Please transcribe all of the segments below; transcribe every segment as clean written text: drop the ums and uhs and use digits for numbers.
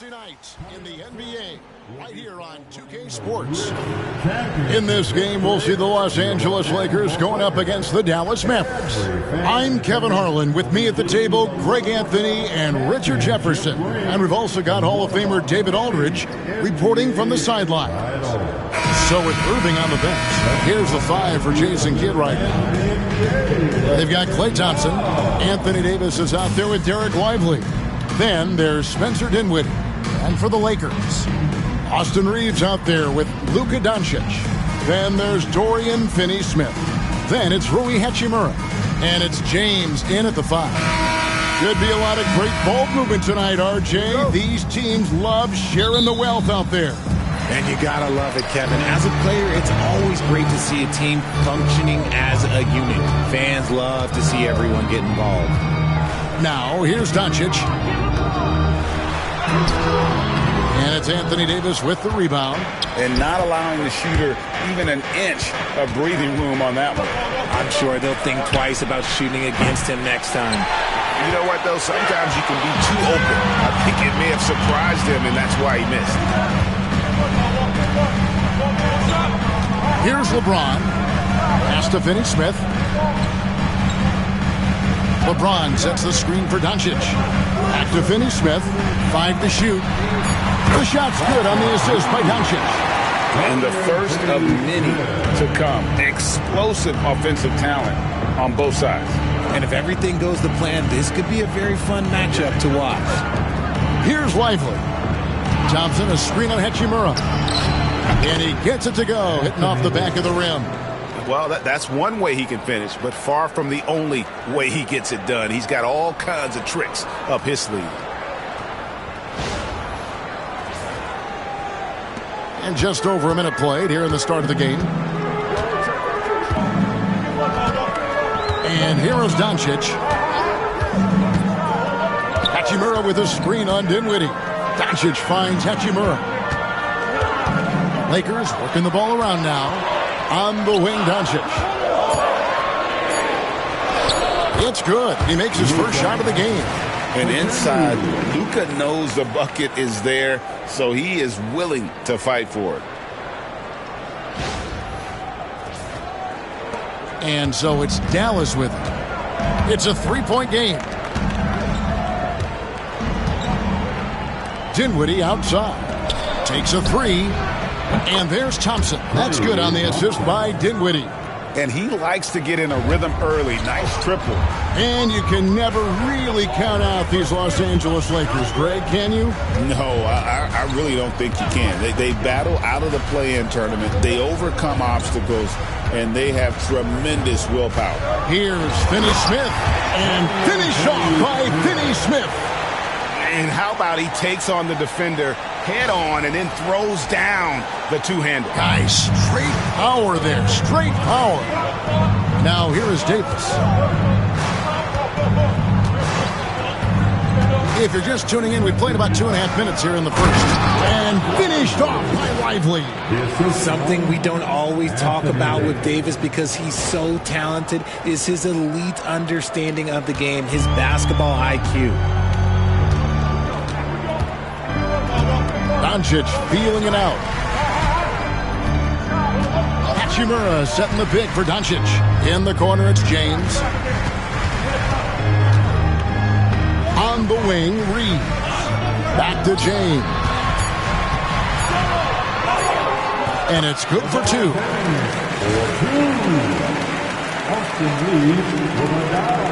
Thursday night in the NBA, right here on 2K Sports. In this game, we'll see the Los Angeles Lakers going up against the Dallas Mavericks. I'm Kevin Harlan. With me at the table, Greg Anthony and Richard Jefferson. And we've also got Hall of Famer David Aldridge reporting from the sidelines. So with Irving on the bench, here's the five for Jason Kidd right now. They've got Klay Thompson. Anthony Davis is out there with Derek Lively. Then there's Spencer Dinwiddie. And for the Lakers, Austin Reeves out there with Luka Doncic. Then there's Dorian Finney-Smith. Then it's Rui Hachimura. And it's James in at the five. Should be a lot of great ball movement tonight, RJ. These teams love sharing the wealth out there. And you gotta love it, Kevin. As a player, it's always great to see a team functioning as a unit. Fans love to see everyone get involved. Now, here's Doncic. And it's Anthony Davis with the rebound. And not allowing the shooter even an inch of breathing room on that one. I'm sure they'll think twice about shooting against him next time. You know what, though? Sometimes you can be too open. I think it may have surprised him, and that's why he missed. Here's LeBron. Pass to Finney-Smith. LeBron sets the screen for Doncic. Back to Finney-Smith. 5 to shoot. The shot's good on the assist by Doncic. And the first of many to come. Explosive offensive talent on both sides. And if everything goes to plan, this could be a very fun matchup to watch. Here's Lively. Thompson, a screen on Hachimura. And he gets it to go, hitting off the back of the rim. Well, that's one way he can finish, but far from the only way he gets it done. He's got all kinds of tricks up his sleeve. And just over a minute played here in the start of the game. And here is Doncic. Hachimura with a screen on Dinwiddie. Doncic finds Hachimura. Lakers working the ball around now. On the wing, Doncic. It's good. He makes his first shot of the game. And inside, Luka knows the bucket is there, so he is willing to fight for it. And so it's Dallas with it. It's a three-point game. Dinwiddie outside. Takes a three. And there's Thompson. That's good on the assist by Dinwiddie. And he likes to get in a rhythm early. Nice triple. And you can never really count out these Los Angeles Lakers, Greg, can you? No, I really don't think you can. They battle out of the play-in tournament. They overcome obstacles, and they have tremendous willpower. Here's Finney-Smith. And finished off by Finney-Smith. And how about he takes on the defender head on and then throws down the two-hander. Guys, straight power there. Straight power. Now here is Davis. If you're just tuning in, we played about 2.5 minutes here in the first. And finished off by Lively. Something we don't always talk about with Davis because he's so talented is his elite understanding of the game, his basketball IQ. Doncic feeling it out. Hachimura setting the pick for Doncic. In the corner, it's James. On the wing, Reeves. Back to James. And it's good for two. Austin Reeves will die.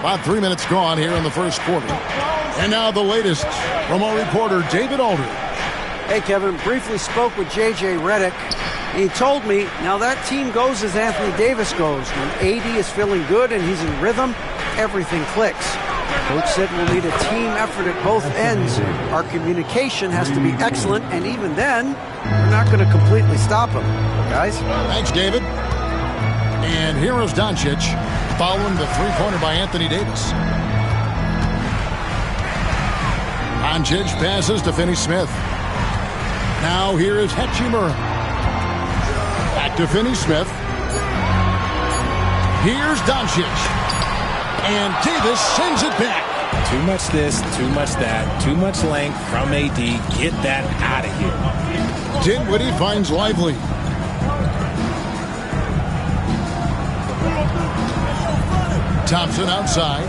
About 3 minutes gone here in the first quarter. And now the latest from our reporter, David Aldridge. Hey, Kevin, briefly spoke with J.J. Redick. He told me, now that team goes as Anthony Davis goes. When AD is feeling good and he's in rhythm, everything clicks. Coach said we'll need a team effort at both ends. Our communication has to be excellent, and even then, we're not going to completely stop him. Guys? Thanks, David. And here is Doncic, following the three-pointer by Anthony Davis. Doncic passes to Finney-Smith. Now here is Hachimura. Back to Finney-Smith. Here's Doncic. And Davis sends it back. Too much this, too much that, too much length from AD. Get that out of here. Dinwiddie finds Lively. Thompson outside.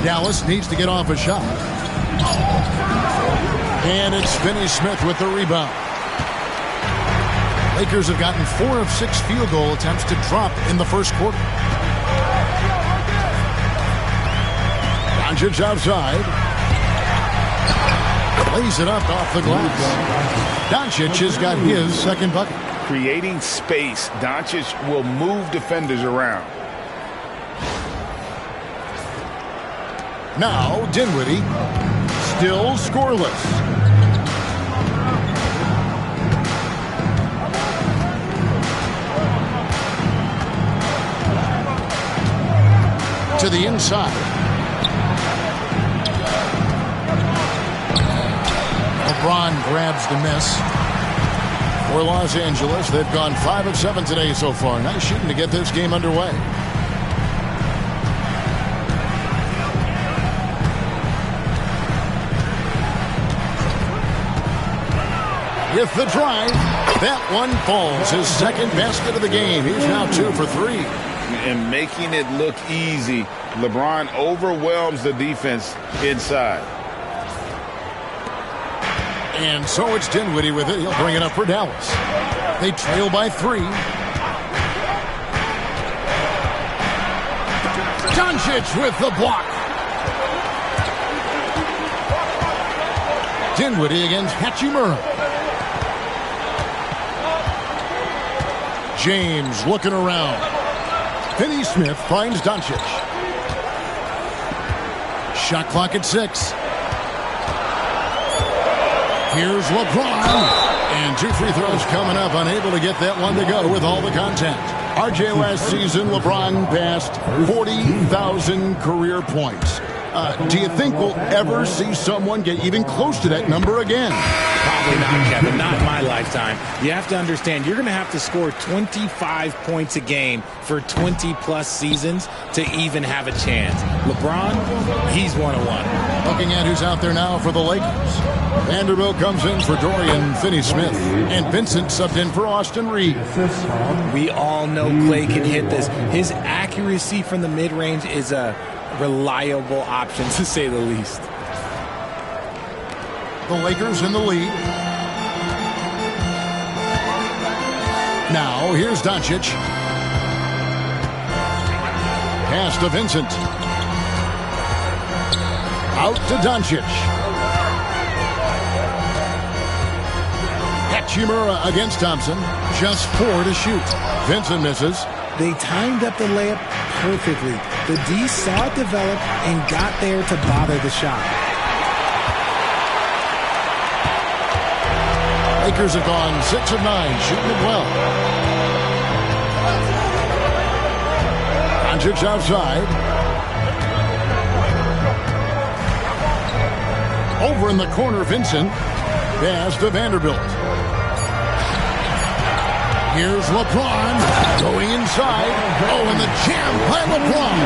Dallas needs to get off a shot. And it's Finney-Smith with the rebound. Lakers have gotten 4 of 6 field goal attempts to drop in the first quarter. Doncic outside. Lays it up off the glass. Doncic has got his second bucket. Creating space, Doncic will move defenders around. Now Dinwiddie, still scoreless. To the inside. LeBron grabs the miss. For Los Angeles, they've gone 5 of 7 today so far. Nice shooting to get this game underway. With the drive, that one falls. His second basket of the game. He's now 2 for 3. And making it look easy, LeBron overwhelms the defense inside. And so it's Dinwiddie with it. He'll bring it up for Dallas. They trail by 3. Doncic with the block. Dinwiddie against Hachimura. James looking around. Finney-Smith finds Doncic. Shot clock at 6. Here's LeBron. And 2 free throws coming up. Unable to get that one to go with all the contact. RJ, last season, LeBron passed 40,000 career points. Do you think we'll ever see someone get even close to that number again? Probably not, Kevin. Not in my lifetime. You have to understand, you're going to have to score 25 points a game for 20-plus seasons to even have a chance. LeBron, he's 101. Looking at who's out there now for the Lakers. Vanderbilt comes in for Dorian Finney-Smith. And Vincent subbed in for Austin Reeves. We all know Clay can hit this. His accuracy from the mid-range is a reliable option, to say the least. The Lakers in the lead. Now, here's Doncic. Pass to Vincent. Out to Doncic. Hachimura against Thompson. Just 4 to shoot. Vincent misses. They timed up the layup perfectly. The D saw it develop and got there to bother the shot. Lakers have gone 6 of 9, shooting it well. Doncic outside. Over in the corner, Vincent. Pass to Vanderbilt. Here's LeBron going inside. Oh, and the jam by LeBron.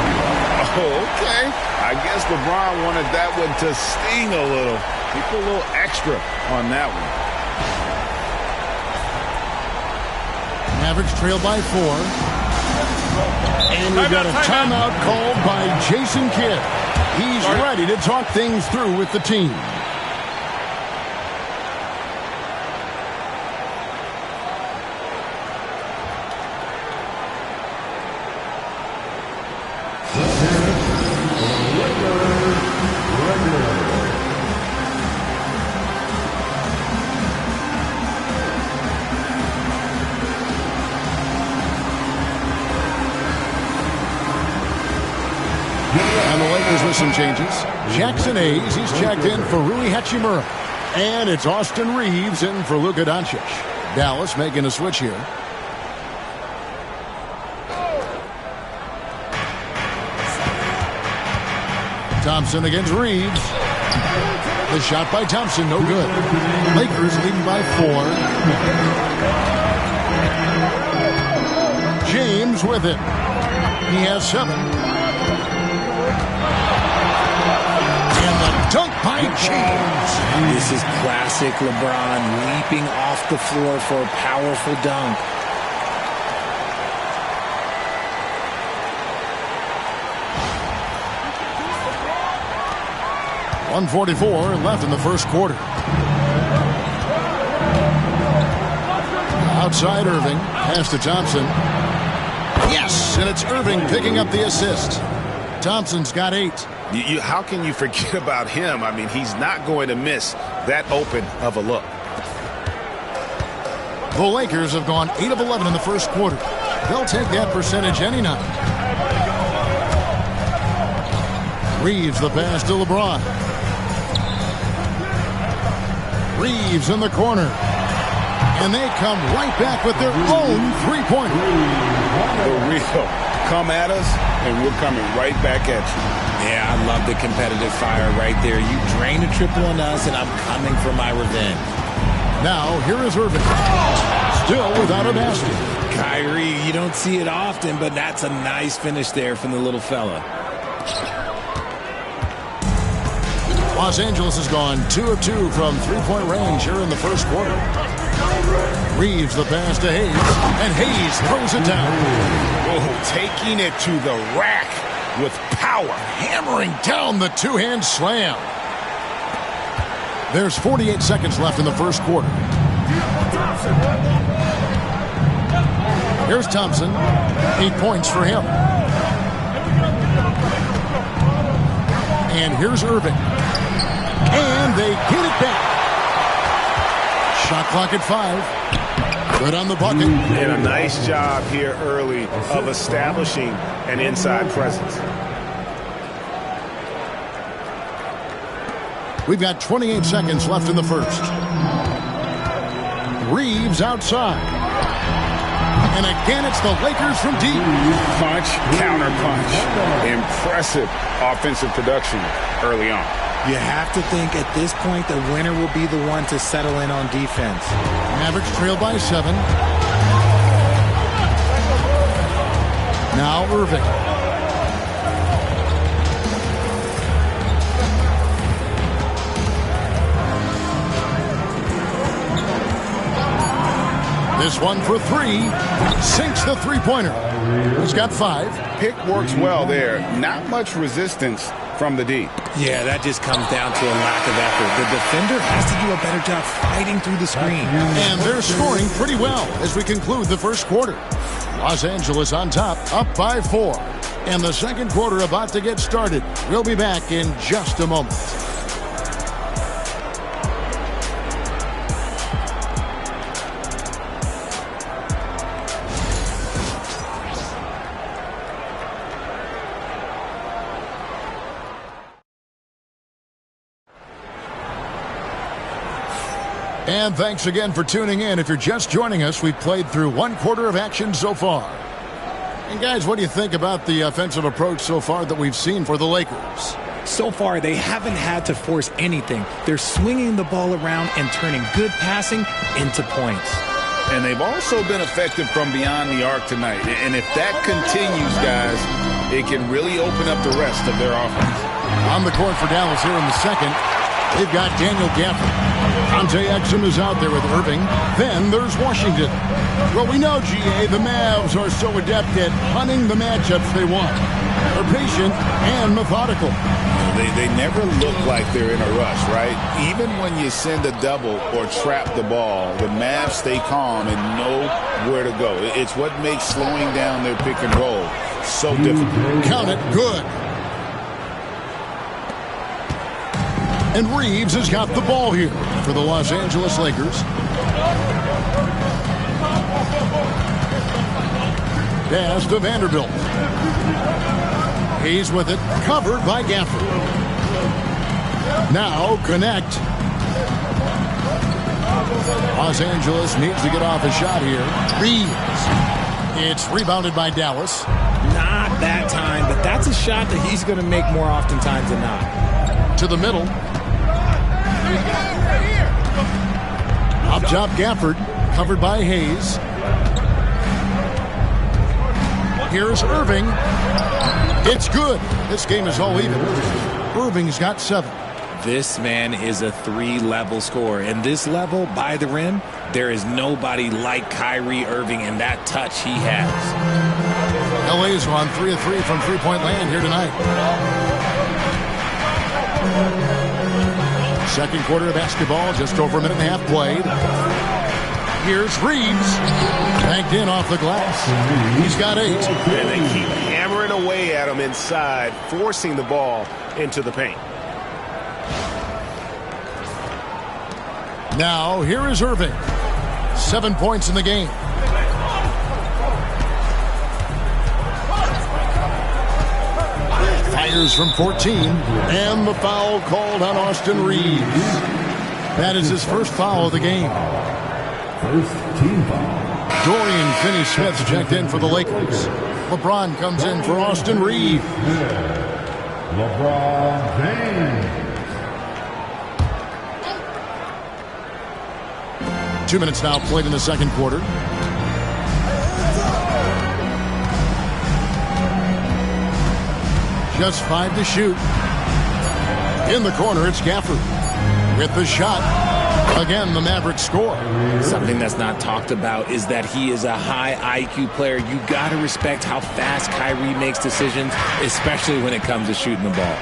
Oh, okay. I guess LeBron wanted that one to sting a little. He put a little extra on that one. Mavericks trail by 4. And we've got a timeout called by Jason Kidd. He's ready to talk things through with the team. And the Lakers with some changes. Jackson Hayes, he's checked in for Rui Hachimura. And it's Austin Reeves in for Luka Doncic. Dallas making a switch here. Thompson against Reeves. The shot by Thompson, no good. Lakers leading by 4. James with it. He has 7. And the dunk by James. This is classic LeBron, leaping off the floor for a powerful dunk. .144 left in the first quarter. Outside Irving. Pass to Thompson. Yes, and it's Irving picking up the assist. Thompson's got 8. How can you forget about him? I mean, he's not going to miss that open of a look. The Lakers have gone 8 of 11 in the first quarter. They'll take that percentage any night. Reeves the pass to LeBron. Reeves in the corner. And they come right back with their own three-pointer. For real. Come at us, and we're coming right back at you. Yeah, I love the competitive fire right there. You drain a triple on us, and I'm coming for my revenge. Now, here is Irving. Still without a basket. Kyrie, you don't see it often, but that's a nice finish there from the little fella. Los Angeles has gone 2 of 2 from three-point range here in the first quarter. Reeves the pass to Hayes, and Hayes throws it down. Oh, taking it to the rack with power. Hammering down the two-hand slam. There's 48 seconds left in the first quarter. Here's Thompson. 8 points for him. And here's Irving. And they get it back. Shot clock at 5. Good on the bucket. And a nice job here early of establishing an inside presence. We've got 28 seconds left in the first. Reeves outside. And again, it's the Lakers from deep. Punch, counter punch. Impressive offensive production early on. You have to think at this point the winner will be the one to settle in on defense. Mavericks trail by 7. Now Irving. This one for 3. Sinks the three-pointer. He's got 5. Pick works well there. Not much resistance from the D. Yeah, that just comes down to a lack of effort. The defender has to do a better job fighting through the screen. And they're scoring pretty well as we conclude the first quarter. Los Angeles on top, up by 4. And the second quarter about to get started. We'll be back in just a moment. And thanks again for tuning in. If you're just joining us, we've played through one quarter of action so far. And guys, what do you think about the offensive approach so far that we've seen for the Lakers? So far, they haven't had to force anything. They're swinging the ball around and turning good passing into points. And they've also been effective from beyond the arc tonight. And if that continues, guys, it can really open up the rest of their offense. On the court for Dallas here in the second, they've got Daniel Gafford. Dante Exum is out there with Irving. Then there's Washington. Well, we know, GA, the Mavs are so adept at hunting the matchups they want. They're patient and methodical. They never look like they're in a rush, right? Even when you send a double or trap the ball, the Mavs stay calm and know where to go. It's what makes slowing down their pick and roll so difficult. Count it, good. And Reeves has got the ball here for the Los Angeles Lakers. Pass to Vanderbilt. He's with it, covered by Gafford. Now connect. Los Angeles needs to get off a shot here. Reeves. It's rebounded by Dallas. Not that time, but that's a shot that he's going to make more oftentimes than not. To the middle. Up top, Gafford, covered by Hayes. Here's Irving. It's good. This game is all even. Irving's got 7. This man is a 3-level scorer. And this level, by the rim, there is nobody like Kyrie Irving and that touch he has. LA's on 3 of 3 from three-point land here tonight. Second quarter of basketball, just over a minute and a half played. Here's Reeves. Banked in off the glass. He's got 8. And they keep hammering away at him inside, forcing the ball into the paint. Now, here is Irving. 7 points in the game. Fires from 14. And the foul called on Austin Reeves. That is his first foul of the game. First team foul. Dorian Finney-Smith's checked in for the Lakers. LeBron comes in for Austin Reeves. LeBron James. 2 minutes now played in the second quarter. Just 5 to shoot. In the corner, it's Gafford with the shot. Again, the Mavericks score. Something that's not talked about is that he is a high IQ player. You got to respect how fast Kyrie makes decisions, especially when it comes to shooting the ball.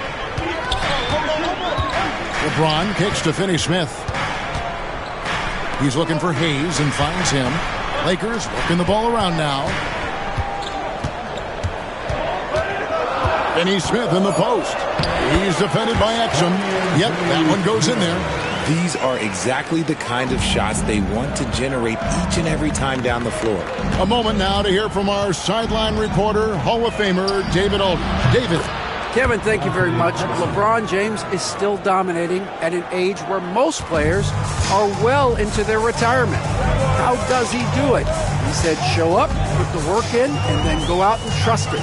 LeBron kicks to Finney-Smith. He's looking for Hayes and finds him. Lakers working the ball around now. Finney-Smith in the post. He's defended by Exum. Yep, that one goes in there. These are exactly the kind of shots they want to generate each and every time down the floor. A moment now to hear from our sideline reporter, Hall of Famer David Aldridge. David. Kevin, thank you very much. LeBron James is still dominating at an age where most players are well into their retirement. How does he do it? He said, show up, put the work in, and then go out and trust it.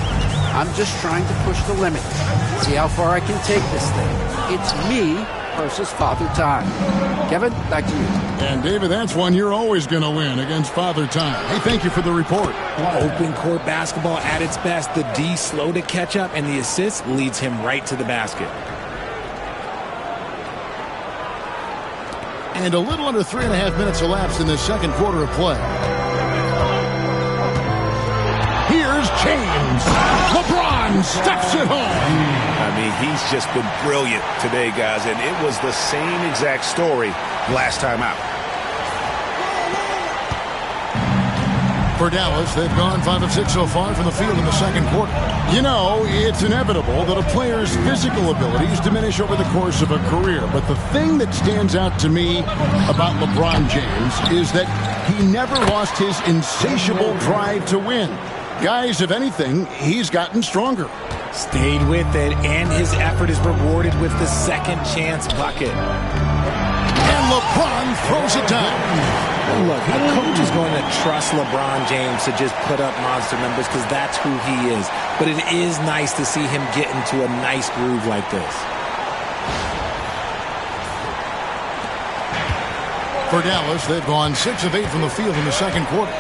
I'm just trying to push the limit. See how far I can take this thing. It's me versus Father Time. Kevin, back to you. And David, that's one you're always going to win against Father Time. Hey, thank you for the report. Open court basketball at its best. The D slow to catch up, and the assist leads him right to the basket. And a little under 3.5 minutes elapsed in this second quarter of play. Here's James. LeBron steps it home. I mean, he's just been brilliant today, guys, and it was the same exact story last time out. For Dallas, they've gone 5 of 6 so far from the field in the second quarter. You know, it's inevitable that a player's physical abilities diminish over the course of a career. But the thing that stands out to me about LeBron James is that he never lost his insatiable drive to win. Guys, if anything, he's gotten stronger. Stayed with it, and his effort is rewarded with the second chance bucket. And LeBron throws it down. Look, the coach is going to trust LeBron James to just put up monster numbers because that's who he is. But it is nice to see him get into a nice groove like this. For Dallas, they've gone 6 of 8 from the field in the second quarter.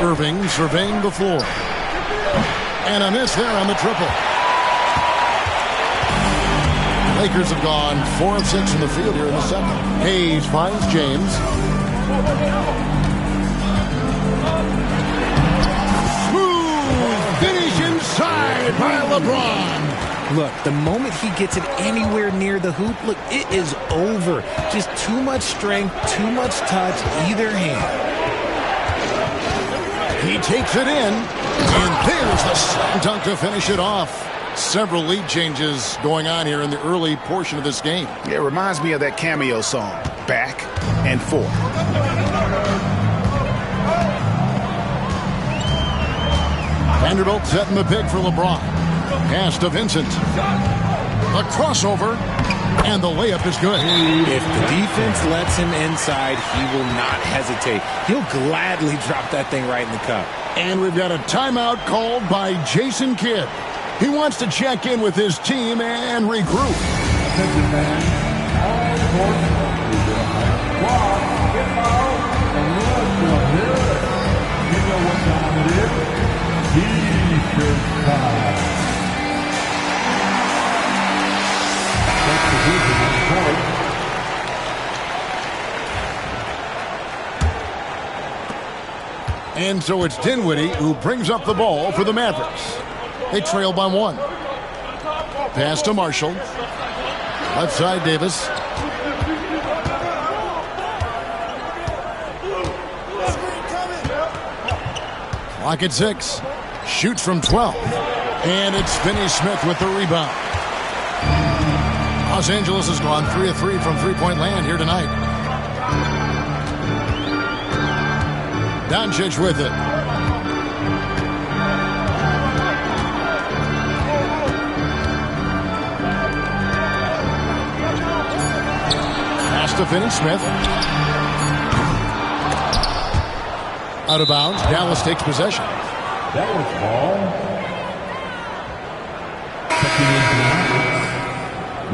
Irving surveying the floor. And a miss there on the triple. Lakers have gone 4 of 6 in the field here in the second. Hayes finds James. Smooth finish inside by LeBron. Look, the moment he gets it anywhere near the hoop, look, it is over. Just too much strength, too much touch, either hand. He takes it in, and there's the slam dunk to finish it off. Several lead changes going on here in the early portion of this game. It reminds me of that cameo song, Back and Forth. Vanderbilt setting the pick for LeBron. Pass to Vincent. A crossover, and the layup is good. If the defense lets him inside, he will not hesitate. He'll gladly drop that thing right in the cup. And we've got a timeout called by Jason Kidd. He wants to check in with his team and regroup. Attention, man. All sports. Wow, get foul. And what the hell? You know what time it is? T-shirt time. Substitution on court. And so it's Dinwiddie who brings up the ball for the Mavericks. They trail by 1. Pass to Marshall. Left side, Davis. Clock at 6. Shoots from 12. And it's Finney-Smith with the rebound. Los Angeles has gone 3 of 3 from three-point land here tonight. Doncic with it. Pass to Finney-Smith. Out of bounds. Dallas takes possession. Dallas ball. Checking into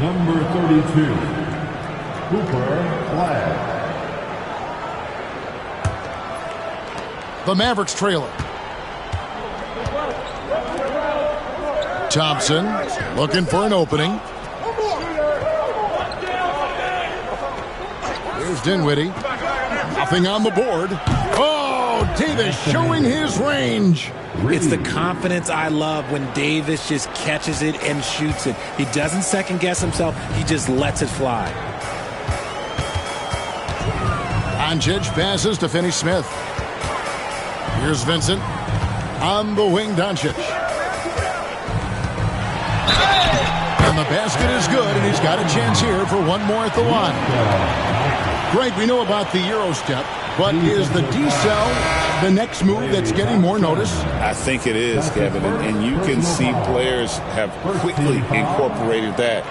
number 32, Cooper Flag. The Mavericks trail it. Thompson looking for an opening. Here's Dinwiddie. Nothing on the board. Oh, Davis showing his range. It's the confidence I love when Davis just catches it and shoots it. He doesn't second guess himself. He just lets it fly. Doncic passes to Finney-Smith. Here's Vincent on the wing. Doncic. And the basket is good, and he's got a chance here for one more at the line. Greg, we know about the Euro step, but is the D-cell the next move that's getting more notice? I think it is, Kevin, and you can see players have quickly incorporated that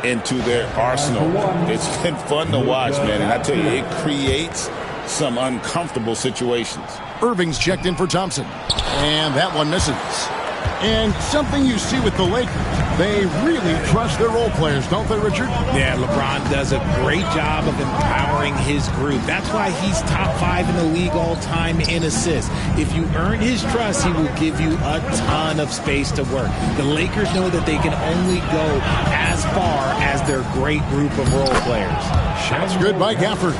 into their arsenal. It's been fun to watch, man, and I tell you, it creates some uncomfortable situations. Irving's checked in for Thompson, and that one misses. And something you see with the Lakers, they really trust their role players, don't they, Richard? Yeah, LeBron does a great job of empowering his group. That's why he's top 5 in the league all time in assists. If you earn his trust, he will give you a ton of space to work. The Lakers know that they can only go as far as their great group of role players. Shots good by Gafford.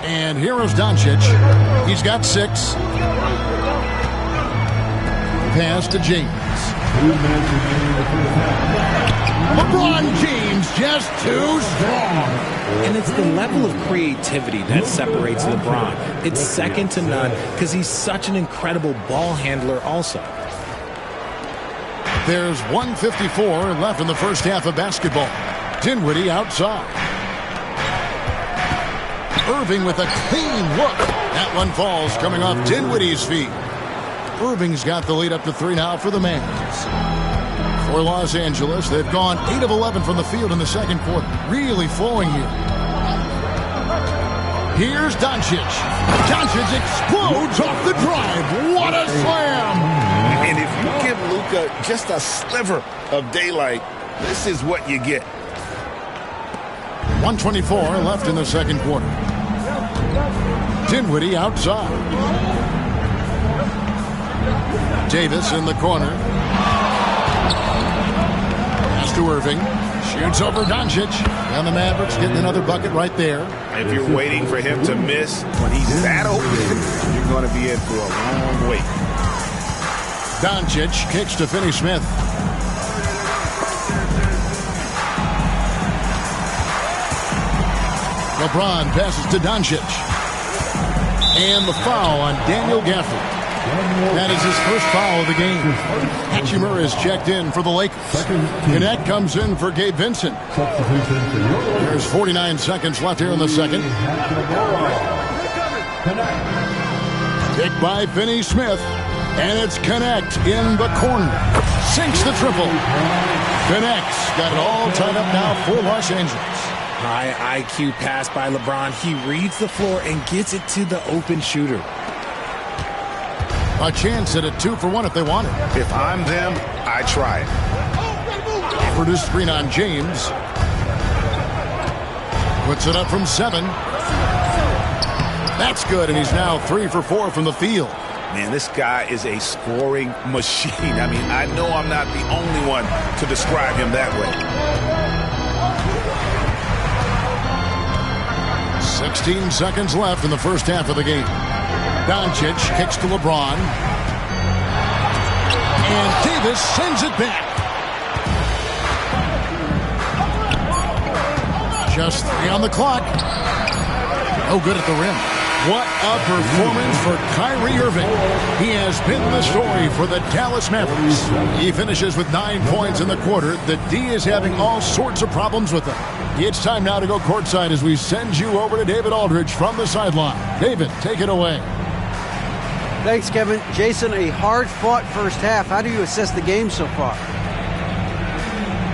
And here is Doncic. He's got 6. Pass to James. LeBron James just too strong. And it's the level of creativity that separates LeBron. It's second to none because he's such an incredible ball handler also. There's 1:54 left in the first half of basketball. Dinwiddie outside. Irving with a clean look. That one falls coming off Dinwiddie's feet. Irving's got the lead up to 3 now for the Mavs. For Los Angeles, they've gone 8 of 11 from the field in the second quarter. Really flowing here. Here's Doncic. Doncic explodes off the drive. What a slam! And if you give Luka just a sliver of daylight, this is what you get. 1:24 left in the second quarter. Dinwiddie outside. Davis in the corner. Pass to Irving. Shoots over Doncic. And the Mavericks getting another bucket right there. If you're waiting for him to miss when he's that open, you're going to be in for a long wait. Doncic kicks to Finney-Smith. LeBron passes to Doncic. And the foul on Daniel Gafford. That is his first foul of the game. Hachimura is checked in for the Lakers. Gannett comes in for Gabe Vincent. There's 49 seconds left here in the second. Kick by Finney-Smith. And it's Connect in the corner. Sinks the triple. Connect's got it all tied up now for Los Angeles. High IQ pass by LeBron. He reads the floor and gets it to the open shooter. A chance at a 2-for-1 if they want it. If I'm them, I try it. Offered his screen on James. Puts it up from 7. That's good, and he's now 3 for 4 from the field. Man, this guy is a scoring machine. I mean, I know I'm not the only one to describe him that way. 16 seconds left in the first half of the game. Doncic kicks to LeBron. And Davis sends it back. Just 3 on the clock. No good at the rim. What a performance for Kyrie Irving. He has been the story for the Dallas Mavericks. He finishes with 9 points in the quarter. The D is having all sorts of problems with him. It's time now to go courtside as we send you over to David Aldridge from the sideline. David, take it away. Thanks, Kevin. Jason, a hard-fought first half. How do you assess the game so far?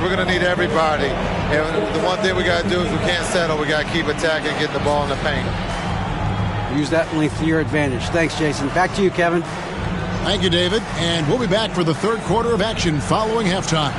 We're going to need everybody. And the one thing we got to do is we can't settle. We got to keep attacking, getting the ball in the paint. Use that length to your advantage. Thanks, Jason. Back to you, Kevin. Thank you, David. And we'll be back for the third quarter of action following halftime.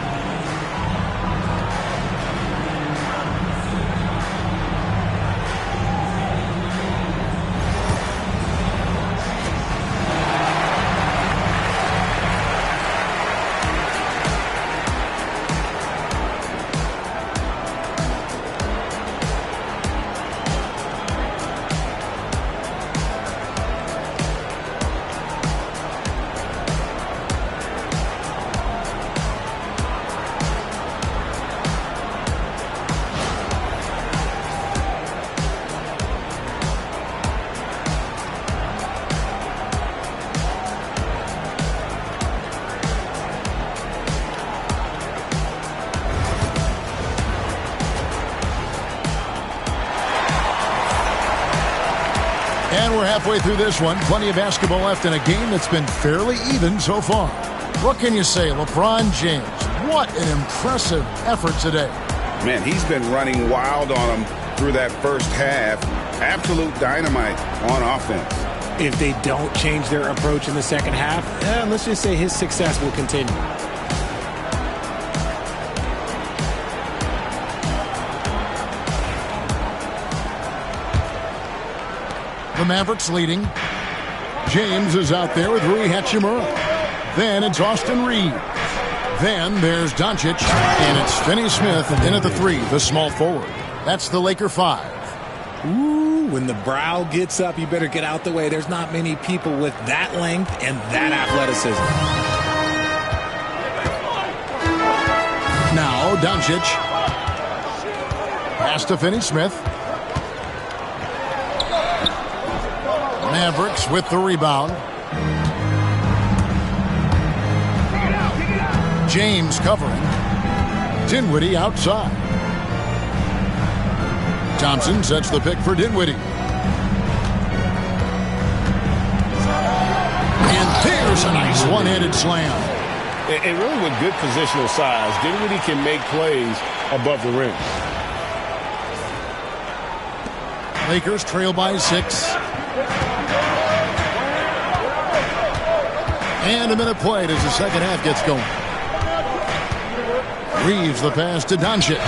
And we're halfway through this one. Plenty of basketball left in a game that's been fairly even so far. What can you say? LeBron James, what an impressive effort today. Man, he's been running wild on him through that first half. Absolute dynamite on offense. If they don't change their approach in the second half, let's just say his success will continue. The Mavericks leading. James is out there with Rui Hachimura. Then it's Austin Reeves. Then there's Doncic. And it's Finney Smith in at the 3, the small forward. That's the Laker 5. Ooh, when the brow gets up, you better get out the way. There's not many people with that length and that athleticism. Now Doncic. Pass to Finney Smith. Mavericks with the rebound. James covering. Dinwiddie outside. Thompson sets the pick for Dinwiddie. And there's a nice one-handed slam. And really with good positional size, Dinwiddie can make plays above the rim. Lakers trail by 6. And a minute played as the second half gets going. Reeves the pass to Doncic.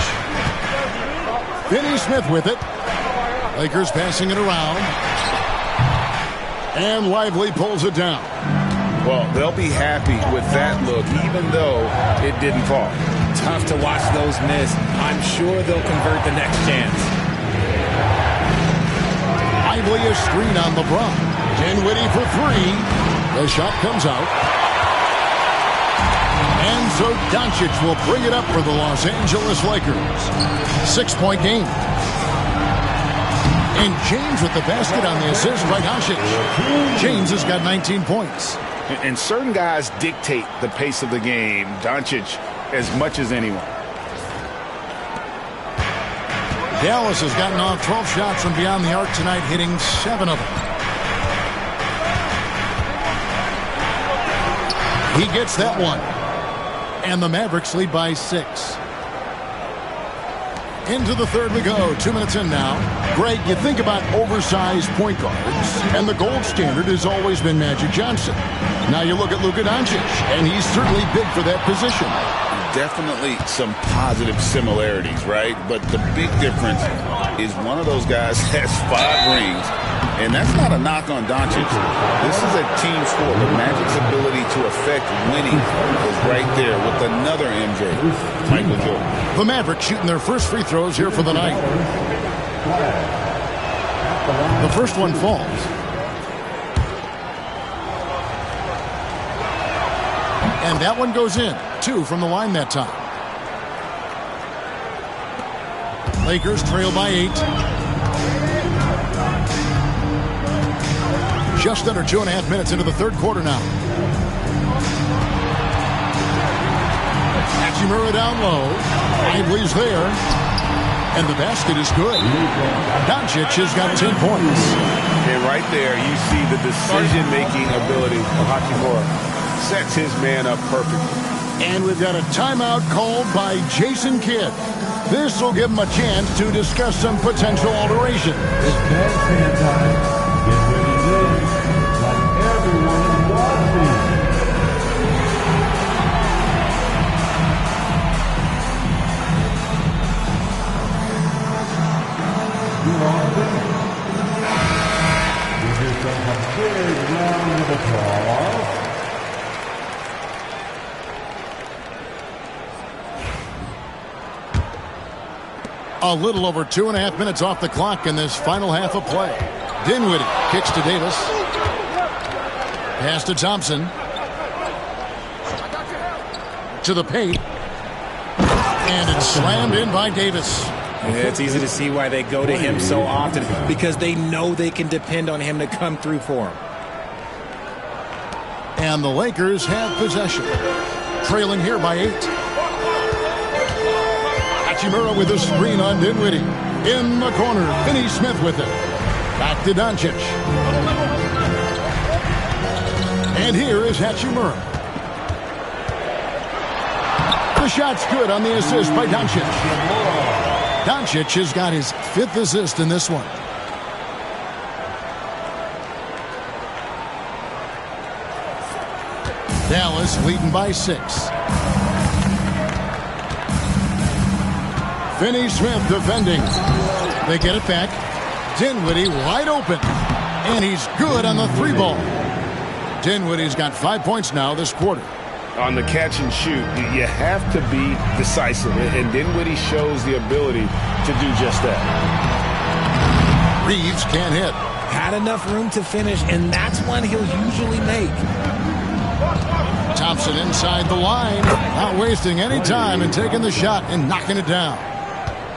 Finney Smith with it. Lakers passing it around. And Lively pulls it down. Well, they'll be happy with that look, even though it didn't fall. Tough to watch those miss. I'm sure they'll convert the next chance. Lively a screen on LeBron. Dinwiddie for 3. The shot comes out. And so Doncic will bring it up for the Los Angeles Lakers. 6-point game. And James with the basket on the assist by Doncic. James has got 19 points. And certain guys dictate the pace of the game. Doncic as much as anyone. Dallas has gotten off 12 shots from beyond the arc tonight, hitting 7 of them. He gets that one. And the Mavericks lead by 6. Into the third we go. 2 minutes in now. Greg, you think about oversized point guards, and the gold standard has always been Magic Johnson. Now you look at Luka Doncic, and he's certainly big for that position. Definitely some positive similarities, right? But the big difference is one of those guys has 5 rings, and that's not a knock on Doncic. This is a team sport, but Magic's ability to affect winning is right there with another MJ, Michael Jordan. The Mavericks shooting their first free throws here for the night. The first one falls. And that one goes in. 2 from the line that time. Lakers trail by 8. Just under 2.5 minutes into the third quarter now. Hachimura down low. Lively's there. And the basket is good. Doncic has got 10 points. And right there, you see the decision-making ability of Hachimura. Sets his man up perfectly. And we've got a timeout called by Jason Kidd. This will give him a chance to discuss some potential alterations. It's bandstand time. Get ready to leave. Like everyone is watching. You're on deck. Give yourself a big round of applause. A little over 2.5 minutes off the clock in this final half of play. Dinwiddie kicks to Davis. Pass to Thompson. To the paint. And it's slammed in by Davis. Yeah, it's easy to see why they go to him so often, because they know they can depend on him to come through for them. And the Lakers have possession. Trailing here by 8. Hachimura with a screen on Dinwiddie. In the corner, Finney Smith with it. Back to Doncic. And here is Hachimura. The shot's good on the assist by Doncic. Doncic has got his 5th assist in this one. Dallas leading by 6. Finney Smith defending. They get it back. Dinwiddie wide open. And he's good on the 3 ball. Dinwiddie's got 5 points now this quarter. On the catch and shoot, you have to be decisive. And Dinwiddie shows the ability to do just that. Reeves can't hit. Had enough room to finish, and that's one he'll usually make. Thompson inside the line. Not wasting any time and taking the shot and knocking it down.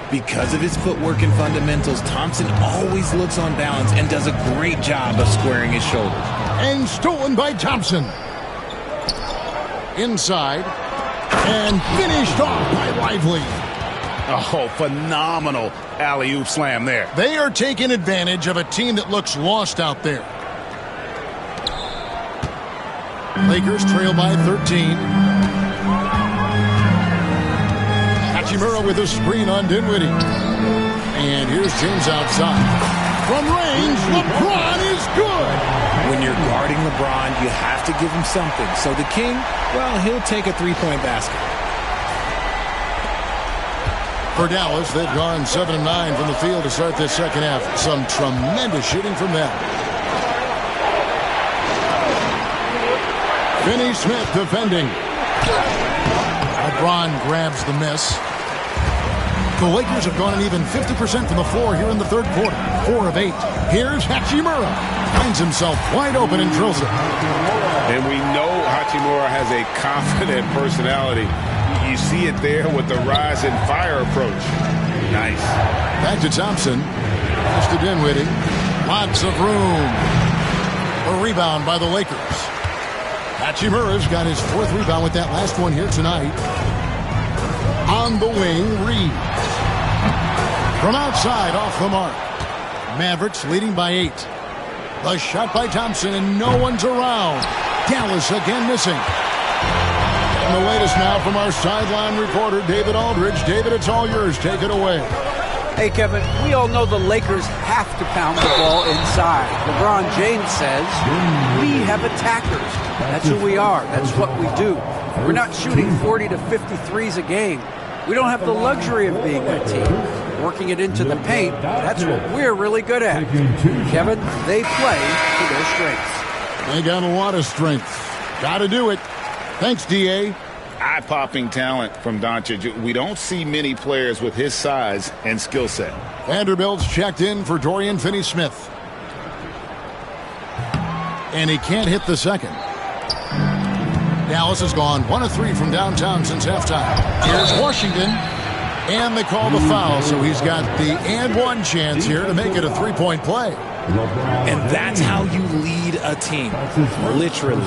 Because of his footwork and fundamentals, Thompson always looks on balance and does a great job of squaring his shoulders. And stolen by Thompson. Inside. And finished off by Lively. Oh, phenomenal alley-oop slam there. They are taking advantage of a team that looks lost out there. Lakers trail by 13. Hachimura with a screen on Dinwiddie. And here's James outside. From range, LeBron is good. When you're guarding LeBron, you have to give him something. So the King, well, he'll take a 3-point basket. For Dallas, they've gone 7 of 9 from the field to start this second half. Some tremendous shooting from them. Finney Smith defending. LeBron grabs the miss. The Lakers have gone an even 50% from the floor here in the third quarter. 4 of 8. Here's Hachimura. Finds himself wide open and drills it. And we know Hachimura has a confident personality. You see it there with the rise and fire approach. Nice. Back to Thompson. Pass to Dinwiddie. Lots of room. A rebound by the Lakers. Hachimura's got his 4th rebound with that last one here tonight. On the wing, Reeves. From outside, off the mark. Mavericks leading by 8. The shot by Thompson, and no one's around. Dallas again missing. And the latest now from our sideline reporter, David Aldridge. David, it's all yours. Take it away. Hey, Kevin, we all know the Lakers have to pound the ball inside. LeBron James says, we have attackers. That's who we are. That's what we do. We're not shooting 40 to 53s a game. We don't have the luxury of being that team. Working it into the paint, that's what we're really good at. Kevin, they play to their strengths. They got a lot of strength. Got to do it. Thanks, D.A. Eye-popping talent from Doncic. We don't see many players with his size and skill set. Vanderbilt's checked in for Dorian Finney-Smith. And he can't hit the second. Dallas has gone 1 of 3 from downtown since halftime. Here's Washington. And they call the foul, so he's got the and one chance here to make it a three-point play. And that's how you lead a team, literally.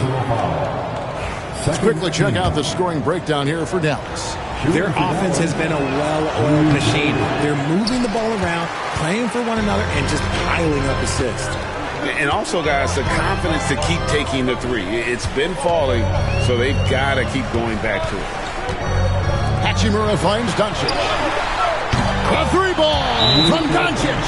Let's quickly check out the scoring breakdown here for Dallas. Their offense has been a well-oiled machine. They're moving the ball around, playing for one another, and just piling up assists. And also, guys, the confidence to keep taking the three. It's been falling, so they've got to keep going back to it. Hachimura finds Doncic. A three ball from Doncic.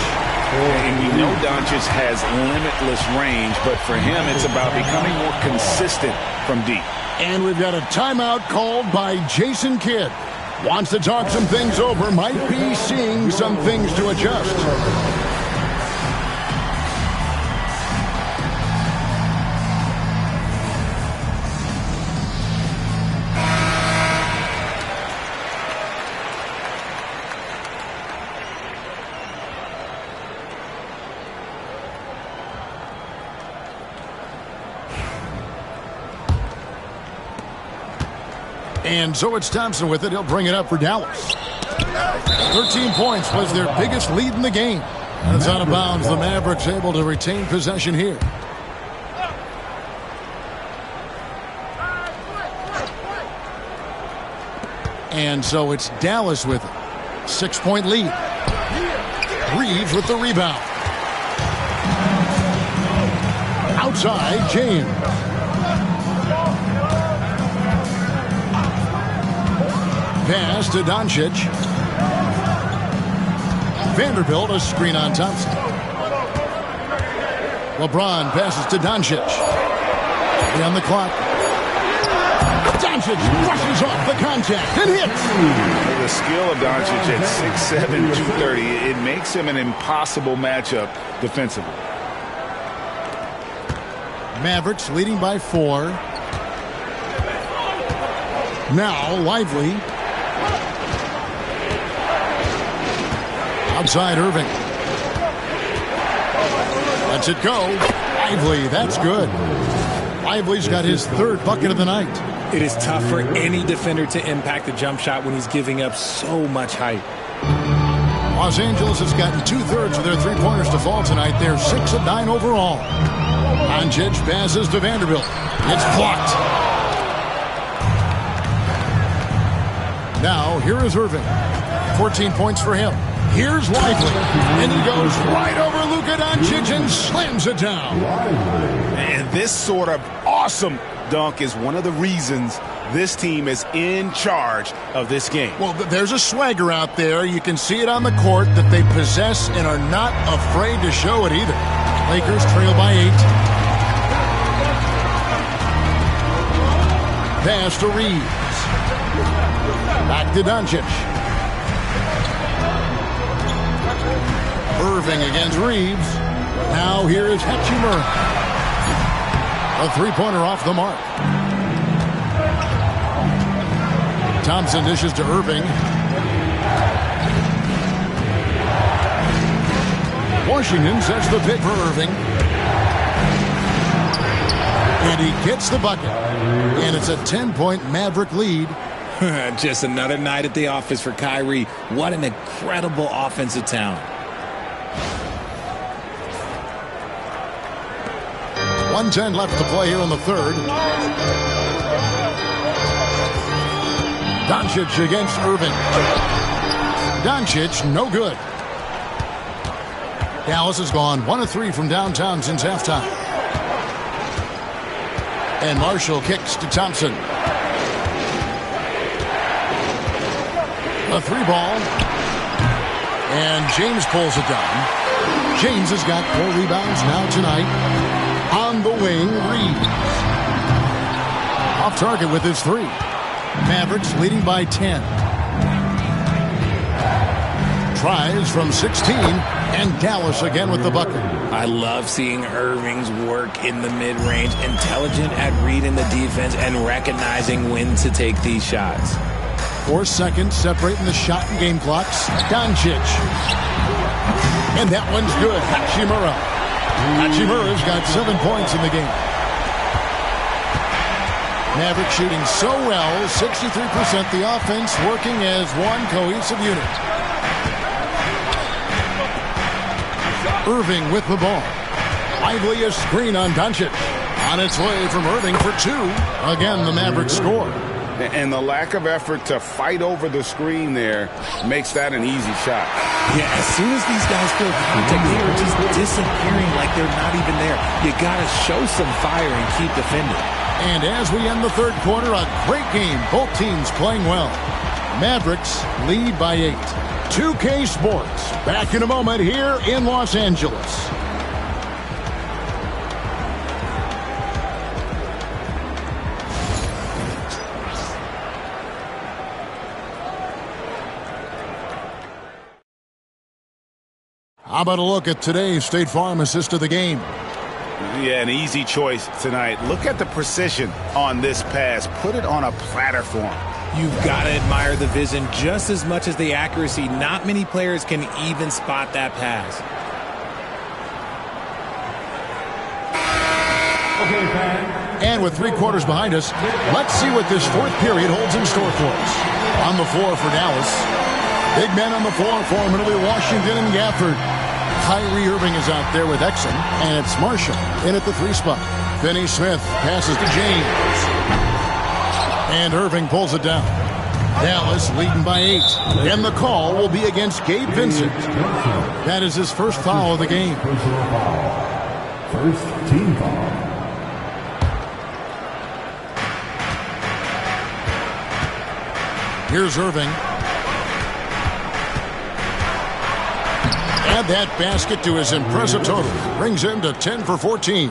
And we know Doncic has limitless range, but for him, it's about becoming more consistent from deep. And we've got a timeout called by Jason Kidd. Wants to talk some things over, might be seeing some things to adjust. And so it's Thompson with it. He'll bring it up for Dallas. 13 points was their biggest lead in the game. And it's out of bounds. The Mavericks able to retain possession here. And so it's Dallas with it. 6-point lead. Reeves with the rebound. Outside, James. Pass to Doncic. Vanderbilt, a screen on Thompson. LeBron passes to Doncic. On the clock. Doncic rushes off the contact and hits. The skill of Doncic at 6'7", 230, it makes him an impossible matchup defensively. Mavericks leading by 4. Now Lively. Outside Irving. Lets it go. Lively, that's good. Lively's got his 3rd bucket of the night. It is tough for any defender to impact the jump shot when he's giving up so much height. Los Angeles has gotten 2/3 of their three-pointers to fall tonight. They're 6 of 9 overall. Doncic passes to Vanderbilt. It's blocked. Now, here is Irving. 14 points for him. Here's Lively. And he goes right over Luka Doncic and slams it down. And this sort of awesome dunk is one of the reasons this team is in charge of this game. Well, there's a swagger out there. You can see it on the court that they possess and are not afraid to show it either. Lakers trail by 8. Pass to Reeves. Back to Doncic. Irving against Reeves. Now here is Hachimura. A three-pointer off the mark. Thompson dishes to Irving. Washington sets the pick for Irving. And he gets the bucket. And it's a 10-point Maverick lead. Just another night at the office for Kyrie. What an incredible offensive talent. 1:10 left to play here in the 3rd. Doncic against Irving. Doncic, no good. Dallas has gone 1 of 3 from downtown since halftime. And Marshall kicks to Thompson. A 3-ball. And James pulls it down. James has got 4 rebounds now tonight. On the wing, Reeves. Off target with his 3. Mavericks leading by 10. Tries from 16, and Dallas again with the bucket. I love seeing Irving's work in the mid-range, intelligent at reading the defense and recognizing when to take these shots. 4 seconds separating the shot and game clocks. Doncic. And that one's good. Hachimura. Hachimura's got 7 points in the game. Maverick shooting so well, 63%. The offense working as one cohesive unit. Irving with the ball. Lively a screen on Doncic. On its way from Irving for 2. Again, the Mavericks score. And the lack of effort to fight over the screen there makes that an easy shot. Yeah, as soon as these guys feel contact, they are just disappearing like they're not even there. You got to show some fire and keep defending. And as we end the third quarter, a great game. Both teams playing well. Mavericks lead by 8. 2K Sports, back in a moment here in Los Angeles. How about a look at today's State Farm assist of the game? Yeah, an easy choice tonight. Look at the precision on this pass. Put it on a platter for him. You've got to admire the vision just as much as the accuracy. Not many players can even spot that pass. And with 3 quarters behind us, let's see what this fourth period holds in store for us. On the floor for Dallas. Big men on the floor for him. It'll be Washington and Gafford. Kyrie Irving is out there with Exum, and it's Marshall in at the 3 spot. Finney Smith passes to James. And Irving pulls it down. Dallas leading by 8. And the call will be against Gabe Vincent. That is his first foul of the game. First team foul. Here's Irving. Add that basket to his impressive total. Brings him to 10 for 14.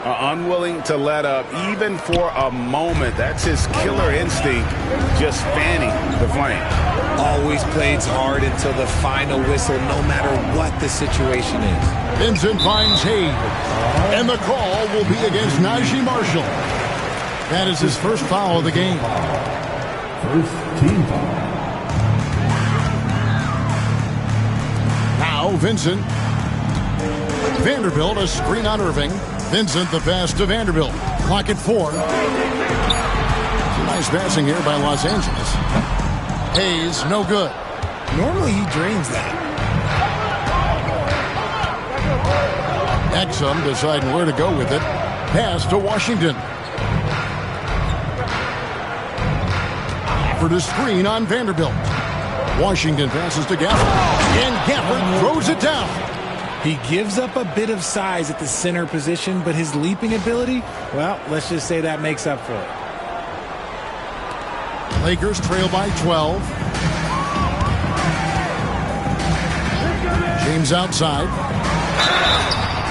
Unwilling to let up even for a moment. That's his killer instinct, just fanning the flame. Always plays hard until the final whistle, no matter what the situation is. Vincent finds Hayes. And the call will be against Najee Marshall. That is his first foul of the game. First team foul. Now Vincent. Vanderbilt, a screen on Irving. Vincent the pass to Vanderbilt. Clock at 4. Nice passing here by Los Angeles. Hayes, no good. Normally he drains that. Exum deciding where to go with it. Pass to Washington. For the screen on Vanderbilt. Washington passes to Gafford. And Gafford throws it down. He gives up a bit of size at the center position, but his leaping ability, well, let's just say that makes up for it. Lakers trail by 12. James outside.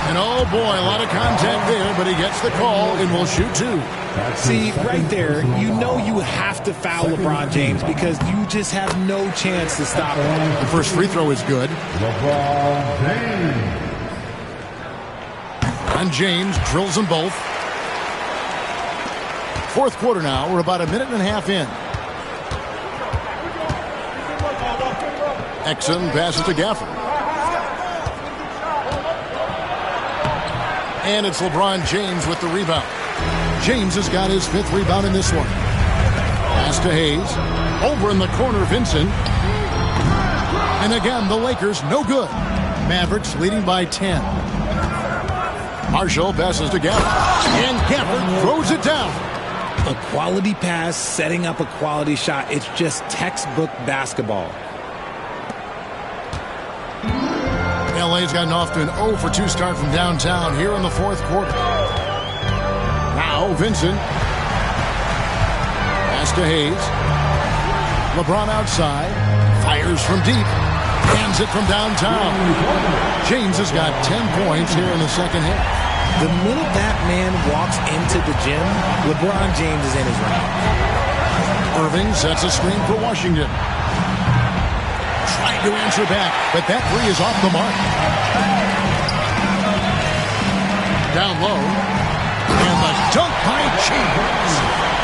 And oh boy, a lot of contact there, but he gets the call and will shoot 2. See, right there, you know you have to foul LeBron James because you just have no chance to stop him. The first free throw is good. LeBron James. And James drills them both. Fourth quarter now. We're about a minute and a half in. Exum passes to Gafford. And it's LeBron James with the rebound. James has got his 5th rebound in this one. Pass to Hayes. Over in the corner, Vincent. And again, the Lakers, no good. Mavericks leading by 10. Marshall passes to Gafford. And Gafford throws it down. A quality pass, setting up a quality shot. It's just textbook basketball. LA's gotten off to an 0 for 2 start from downtown here in the fourth quarter. Now Vincent. Pass to Hayes. LeBron outside. Fires from deep. Hands it from downtown. James has got 10 points here in the second half. The minute that man walks into the gym, LeBron James is in his round. Irving sets a screen for Washington. Trying to answer back, but that three is off the mark. Down low. And the dunk by James.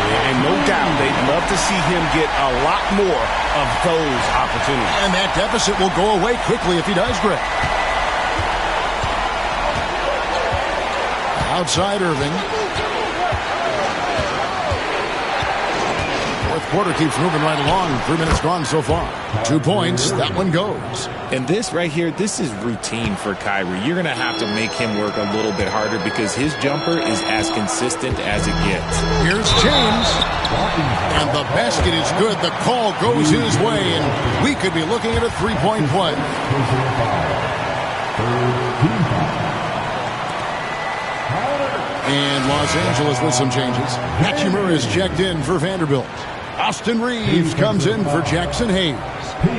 And no doubt they'd love to see him get a lot more of those opportunities. And that deficit will go away quickly if he does, Greg. Outside Irving. Fourth quarter keeps moving right along. 3 minutes gone so far. 2 points. That one goes. And this right here, this is routine for Kyrie. You're going to have to make him work a little bit harder because his jumper is as consistent as it gets. Here's James. And the basket is good. The call goes his way. And we could be looking at a three-point play. And Los Angeles with some changes. Hachimura is checked in for Vanderbilt. Austin Reeves comes in for Jackson Hayes.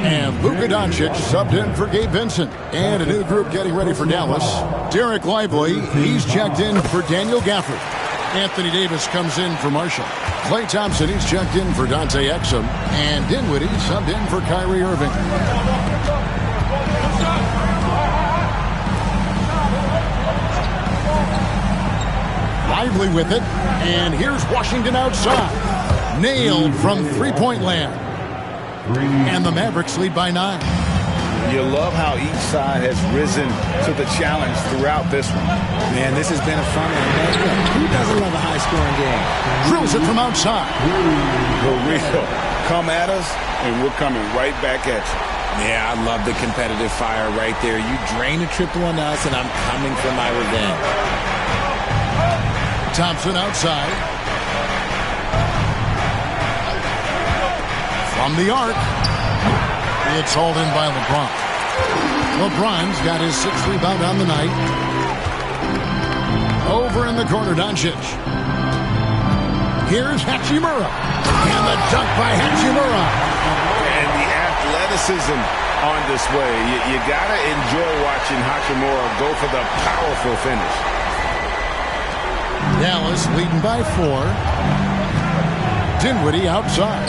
And Luka Doncic subbed in for Gabe Vincent. And a new group getting ready for Dallas. Derek Lively, he's checked in for Daniel Gafford. Anthony Davis comes in for Marshall. Klay Thompson, he's checked in for Dante Exum. And Dinwiddie subbed in for Kyrie Irving. Lively with it. And here's Washington outside. Nailed from three-point land. And the Mavericks lead by 9. You love how each side has risen to the challenge throughout this one. Man, this has been a fun one. Who doesn't love a high-scoring game? Drills it from outside. For real. Come at us, and we're coming right back at you. Yeah, I love the competitive fire right there. You drain a triple on us, and I'm coming for my revenge. Thompson outside. From the arc. It's hauled in by LeBron. LeBron's got his 6th rebound on the night. Over in the corner, Doncic. Here's Hachimura. And the dunk by Hachimura. And the athleticism on display. You got to enjoy watching Hachimura go for the powerful finish. Dallas leading by 4. Dinwiddie outside.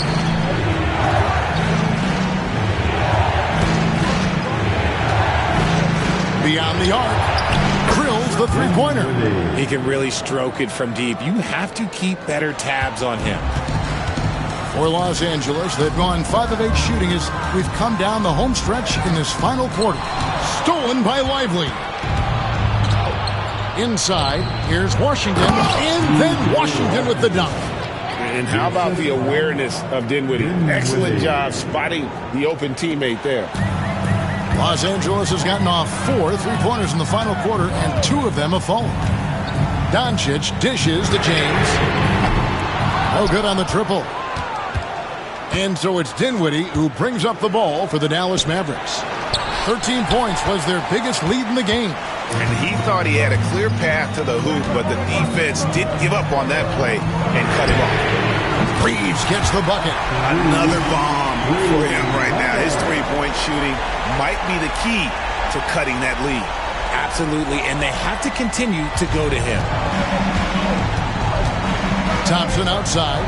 Beyond the arc. Drills the three-pointer. He can really stroke it from deep. You have to keep better tabs on him. For Los Angeles, they've gone 5 of 8 shooting as we've come down the home stretch in this final quarter. Stolen by Lively. Inside, here's Washington, and then Washington with the dunk. And how about the awareness of Dinwiddie? Excellent job spotting the open teammate there. Los Angeles has gotten off 4 3-pointers in the final quarter, and 2 of them have fallen. Doncic dishes to James. No good on the triple. And so it's Dinwiddie who brings up the ball for the Dallas Mavericks. 13 points was their biggest lead in the game. And he thought he had a clear path to the hoop, but the defense didn't give up on that play and cut him off. Reeves gets the bucket. Another bomb for him right now. His three-point shooting might be the key to cutting that lead. Absolutely, and they have to continue to go to him. Thompson outside.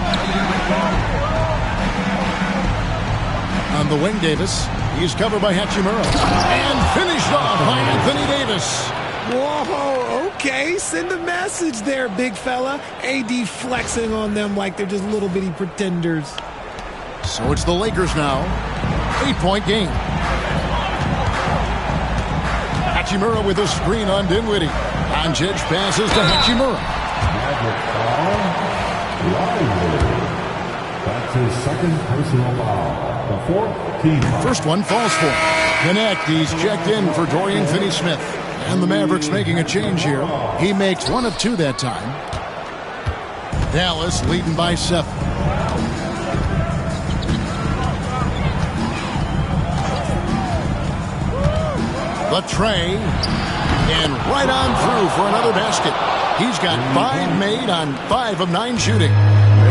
On the wing, Davis. He's covered by Hachimura. And finished off by Anthony Davis. Whoa, okay. Send a message there, big fella. AD flexing on them like they're just little bitty pretenders. So it's the Lakers now. 8-point game. Hachimura with a screen on Dinwiddie. Doncic passes to Hachimura. That's his second personal foul. The 4th team foul. First one falls for him. Connect, he's checked in for Dorian Finney-Smith. And the Mavericks making a change here. He makes 1 of 2 that time. Dallas leading by 7. The tray. And right on through for another basket. He's got 5 made on 5 of 9 shooting.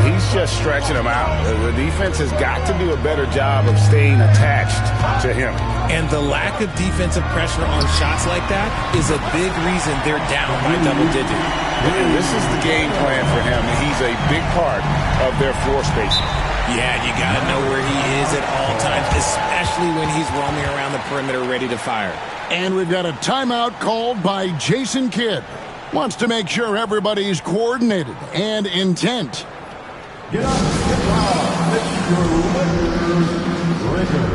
He's he's just stretching them out. The defense has got to do a better job of staying attached to him. And the lack of defensive pressure on shots like that is a big reason they're down by double digits. And this is the game plan for him, and he's a big part of their floor spacing. Yeah, you got to know where he is at all times, especially when he's roaming around the perimeter ready to fire. And we've got a timeout called by Jason Kidd. Wants to make sure everybody's coordinated and intent. Get up, get down, it's your Lakers.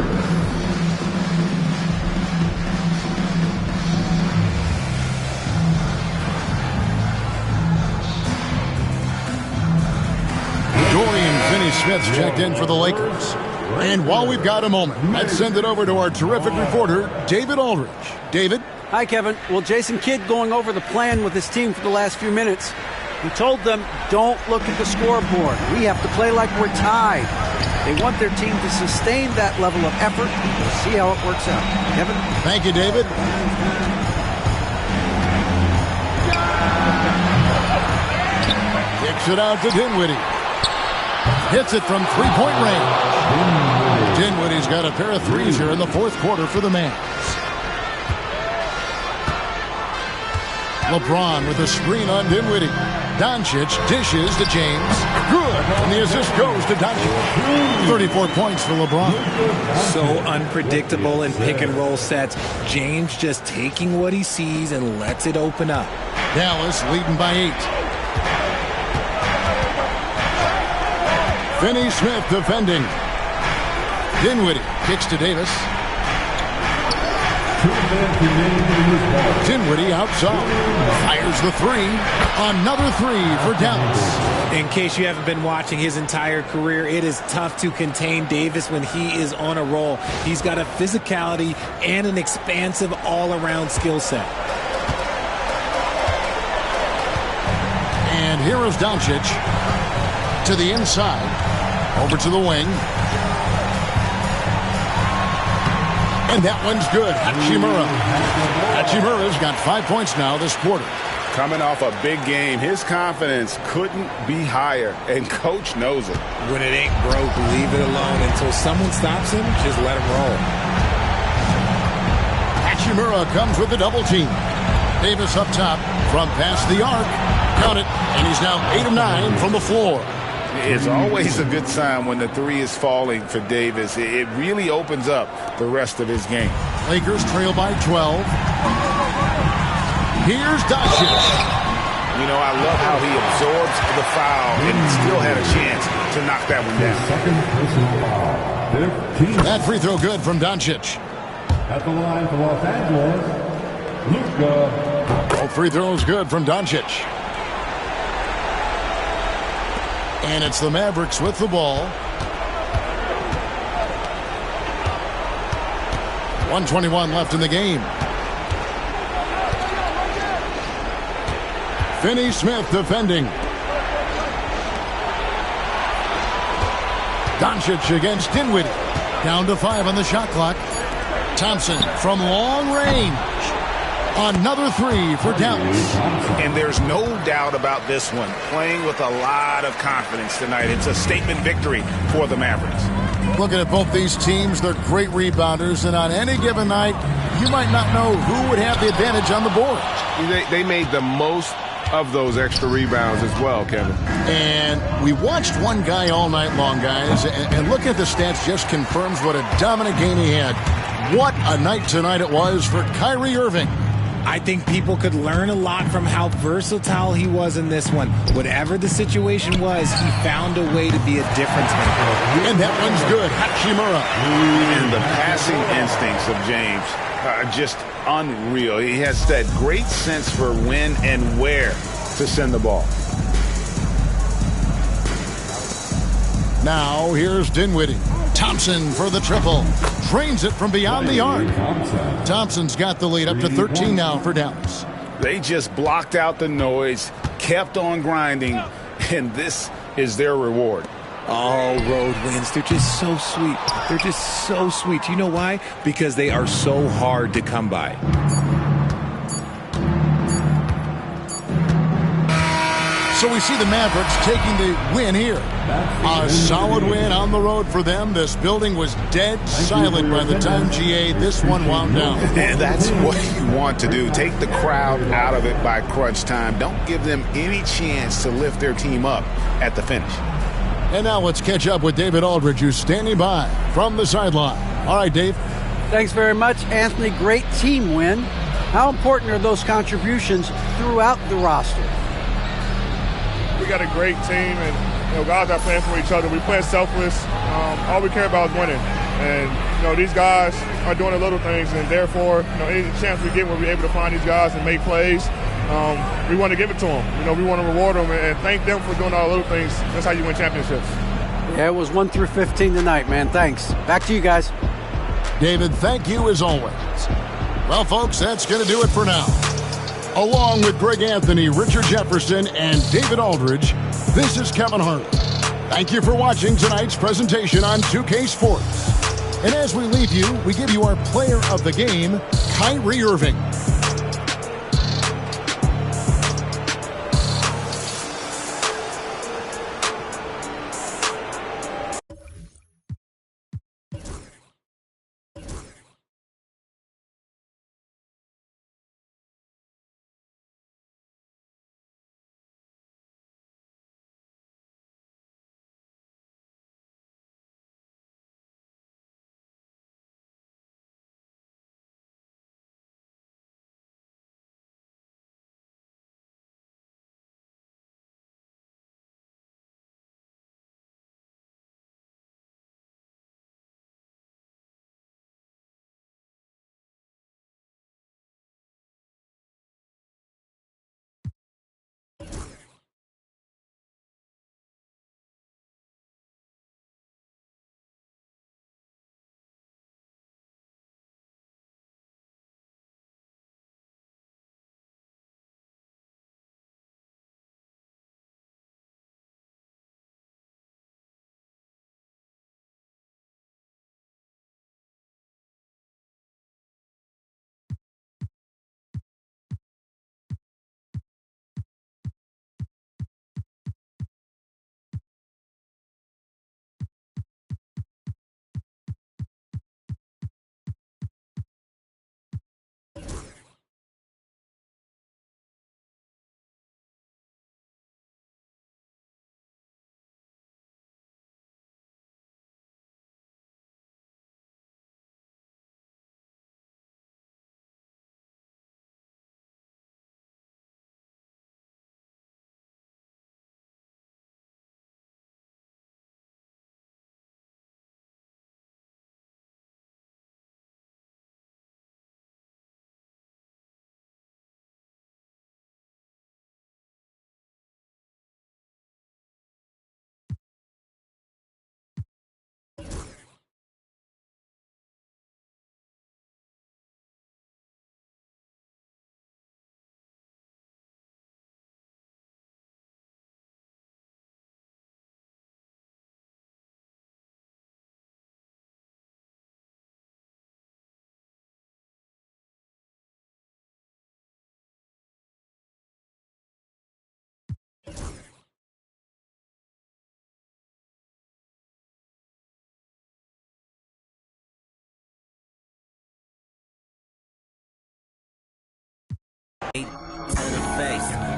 Dorian Finney-Smith's checked in for the Lakers. And while we've got a moment, let's send it over to our terrific reporter, David Aldridge. David? Hi, Kevin. Well, Jason Kidd going over the plan with his team for the last few minutes. He told them, don't look at the scoreboard. We have to play like we're tied. They want their team to sustain that level of effort. We'll see how it works out. Kevin? Thank you, David. Kicks it out to Dinwiddie. Hits it from three-point range. Dinwiddie's got a pair of threes here in the fourth quarter for the Mavs. LeBron with a screen on Dinwiddie. Doncic dishes to James. Good. And the assist goes to Doncic. 34 points for LeBron. So unpredictable in pick-and-roll sets. James just taking what he sees and lets it open up. Dallas leading by 8. Finney-Smith defending. Dinwiddie kicks to Davis. Dinwiddie outside. Fires the three. Another three for Dallas. In case you haven't been watching his entire career, it is tough to contain Davis when he is on a roll. He's got a physicality and an expansive all-around skill set. And here is Doncic to the inside. Over to the wing. And that one's good. Hachimura. Hachimura's got 5 points now this quarter. Coming off a big game, his confidence couldn't be higher, and Coach knows it. When it ain't broke, leave it alone. Until someone stops him, just let him roll. Hachimura comes with the double team. Davis up top from past the arc. Count it, and he's now 8 of 9 from the floor. It's always a good sign when the three is falling for Davis. It really opens up the rest of his game. Lakers trail by 12. Here's Doncic. You know, I love how he absorbs the foul and still had a chance to knock that one down. Second personal foul. That free throw good from Doncic. At the line for Los Angeles, Luka. Both free throws good from Doncic. And it's the Mavericks with the ball. 1:21 left in the game. Finney-Smith defending. Doncic against Dinwiddie. Down to 5 on the shot clock. Thompson from long range. Another three for Dallas. And there's no doubt about this one. Playing with a lot of confidence tonight. It's a statement victory for the Mavericks. Looking at both these teams, they're great rebounders. And on any given night, you might not know who would have the advantage on the board. They made the most of those extra rebounds as well, Kevin. And we watched one guy all night long, guys. And looking at the stats just confirms what a dominant game he had. What a night tonight it was for Kyrie Irving. I think people could learn a lot from how versatile he was in this one. Whatever the situation was, he found a way to be a difference maker. And that one's good. Hachimura. And the passing instincts of James are just unreal. He has that great sense for when and where to send the ball. Now here's Dinwiddie. Thompson for the triple. Drains it from beyond the arc. Thompson's got the lead up to 13 now for Dallas. They just blocked out the noise, kept on grinding, and this is their reward. All road wins. They're just so sweet. They're just so sweet. You know why? Because they are so hard to come by. So we see the Mavericks taking the win here. A solid win on the road for them. This building was dead silent by the time, GA, this one wound down. And that's what you want to do. Take the crowd out of it by crunch time. Don't give them any chance to lift their team up at the finish. And now let's catch up with David Aldridge, who's standing by from the sideline. All right, Dave. Thanks very much, Anthony. Great team win. How important are those contributions throughout the roster? We got a great team, and guys are playing for each other. We play selfless. All we care about is winning. And these guys are doing the little things, and therefore, any chance we get, we'll be able to find these guys and make plays. We want to give it to them. We want to reward them and thank them for doing all the little things. That's how you win championships. Yeah, it was 1 through 15 tonight, man. Thanks. Back to you guys. David, thank you as always. Well, folks, that's going to do it for now. Along with Greg Anthony, Richard Jefferson, and David Aldridge, this is Kevin Harlan. Thank you for watching tonight's presentation on 2K Sports. And as we leave you, we give you our player of the game, Kyrie Irving. To the face.